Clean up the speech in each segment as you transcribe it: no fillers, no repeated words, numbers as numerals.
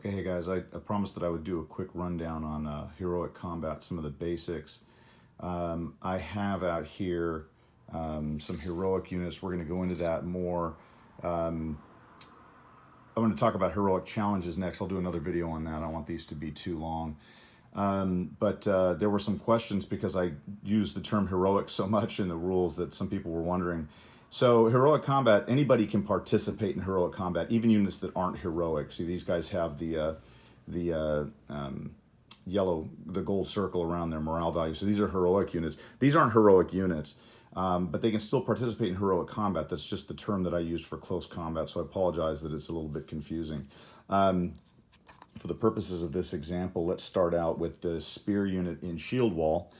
Okay, hey guys, I promised that I would do a quick rundown on heroic combat, some of the basics. I have out here some heroic units. We're going to go into that more. I'm going to talk about heroic challenges next. I'll do another video on that. I don't want these to be too long. But there were some questions because I used the term heroic so much in the rules that some people were wondering. So heroic combat, anybody can participate in heroic combat, even units that aren't heroic. See, these guys have the gold circle around their morale value. So these are heroic units. These aren't heroic units, but they can still participate in heroic combat. That's just the term that I used for close combat. So I apologize that it's a little bit confusing. For the purposes of this example, let's start out with the spear unit in shield wall.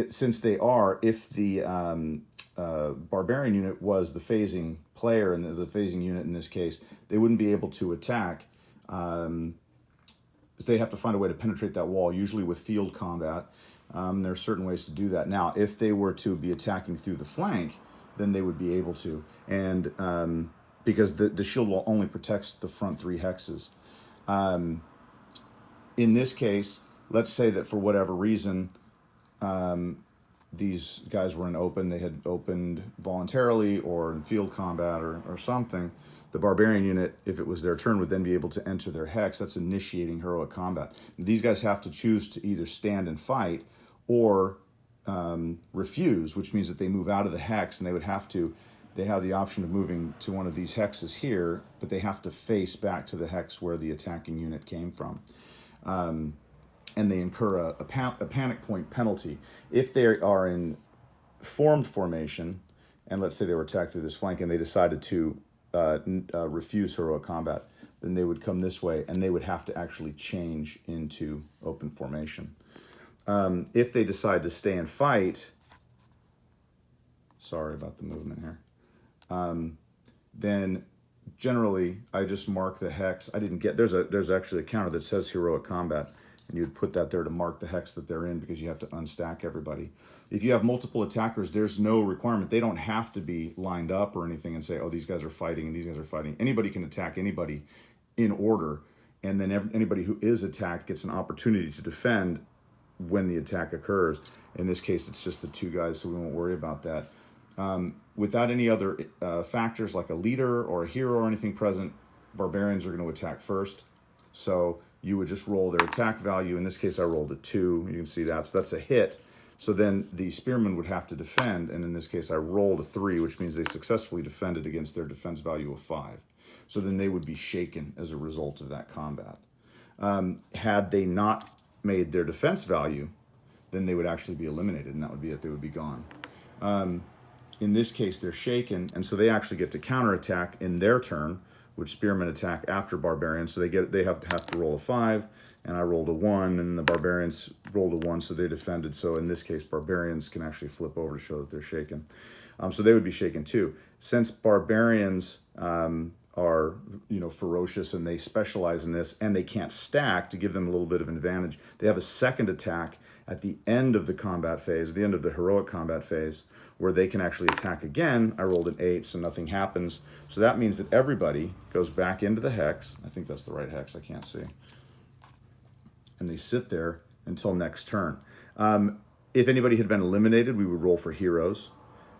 Since they are, if the barbarian unit was the phasing player and the phasing unit in this case, they wouldn't be able to attack. They have to find a way to penetrate that wall, usually with field combat. There are certain ways to do that. Now, if they were to be attacking through the flank, then they would be able to. And because the shield wall only protects the front 3 hexes. In this case, let's say that for whatever reason, these guys were in open, they had opened voluntarily or in field combat or something. The barbarian unit, if it was their turn, would then be able to enter their hex. That's initiating heroic combat. These guys have to choose to either stand and fight or refuse, which means that they move out of the hex, and they have the option of moving to one of these hexes here, but they have to face back to the hex where the attacking unit came from. And they incur a panic point penalty. If they are in formed formation, and let's say they were attacked through this flank and they decided to refuse heroic combat, then they would come this way and they would have to actually change into open formation. If they decide to stay and fight, sorry about the movement here, then generally I just mark the hex. There's actually a counter that says heroic combat, and you'd put that there to mark the hex that they're in because you have to unstack everybody. If you have multiple attackers, there's no requirement. They don't have to be lined up or anything and say, oh, these guys are fighting and these guys are fighting. Anybody can attack anybody in order, and then anybody who is attacked gets an opportunity to defend when the attack occurs. In this case, it's just the 2 guys, so we won't worry about that. Without any other factors like a leader or a hero or anything present, barbarians are going to attack first. So you would just roll their attack value. In this case, I rolled a 2. You can see that. So that's a hit. So then the spearmen would have to defend. And in this case, I rolled a 3, which means they successfully defended against their defense value of 5. So then they would be shaken as a result of that combat. Had they not made their defense value, then they would actually be eliminated, and that would be it. They would be gone. In this case, they're shaken, and so they actually get to counterattack in their turn, which spearmen attack after barbarians. So they have to roll a 5, and I rolled a 1, and the barbarians rolled a 1, so they defended. So in this case, barbarians can actually flip over to show that they're shaken. So they would be shaken too. Since barbarians are ferocious and they specialize in this, and they can't stack to give them a little bit of an advantage, they have a second attack at the end of the combat phase, at the end of the heroic combat phase, where they can actually attack again. I rolled an 8, so nothing happens. So that means that everybody goes back into the hex. I think that's the right hex, I can't see. And they sit there until next turn. If anybody had been eliminated, we would roll for heroes.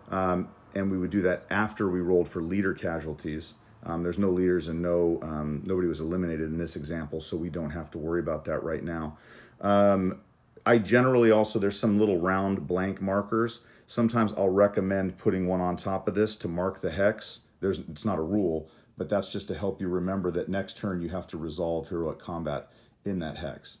And we would do that after we rolled for leader casualties. There's no leaders and nobody was eliminated in this example, so we don't have to worry about that right now. I generally also, there's some little round blank markers. Sometimes I'll recommend putting one on top of this to mark the hex. It's not a rule, but that's just to help you remember that next turn you have to resolve heroic combat in that hex.